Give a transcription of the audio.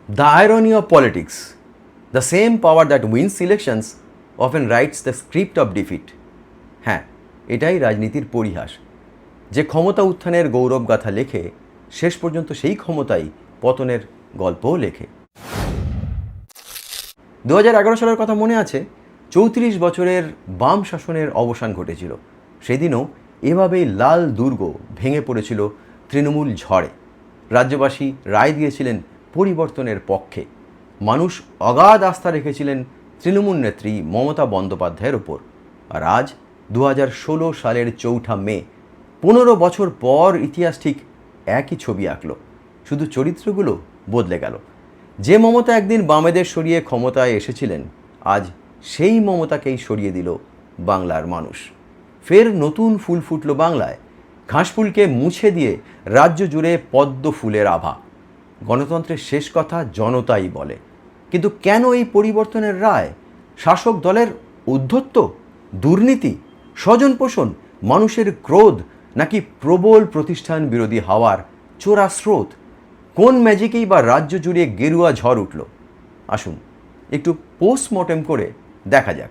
The irony of politics. The same power that wins elections often writes the script of defeat. হ্যাঁ, এটাই রাজনীতির পরিহাস। যে ক্ষমতা উত্থানের গৌরবগাথা লেখে, শেষ পর্যন্ত সেই ক্ষমতাই পতনের গল্পও লেখে। 2011 সালের কথা মনে আছে? 34 বছরের বাম শাসনের অবসান ঘটেছিল। সেদিনও এভাবেই লাল দুর্গ ভেঙে পড়েছিল তৃণমূল ঝড়ে। রাজ্যবাসী রায় দিয়েছিলেন পরিবর্তনের পক্ষে। মানুষ অগাধ আস্থা রেখেছিলেন তৃণমূল নেত্রী মমতা বন্দ্যোপাধ্যায়ের ওপর। আর আজ 2016 সালের 4 মে, 15 বছর পর ইতিহাস ঠিক একই ছবি আঁকল, শুধু চরিত্রগুলো বদলে গেল। যে মমতা একদিন বামেদের সরিয়ে ক্ষমতায় এসেছিলেন, আজ সেই মমতাকেই সরিয়ে দিল বাংলার মানুষ। ফের নতুন ফুল ফুটল বাংলায়। ঘাসফুলকে মুছে দিয়ে রাজ্য জুড়ে পদ্ম ফুলের আভা। গণতন্ত্রের শেষ কথা জনতাই বলে। কিন্তু কেন এই পরিবর্তনের রায়? শাসক দলের উদ্ধত্ত, দুর্নীতি, স্বজনপোষণ, মানুষের ক্রোধ, নাকি প্রবল প্রতিষ্ঠান বিরোধী হাওয়ার চোরা স্রোত? কোন ম্যাজিকেই বা রাজ্য জুড়ে গেরুয়া ঝড় উঠল? আসুন একটু পোস্টমর্টেম করে দেখা যাক।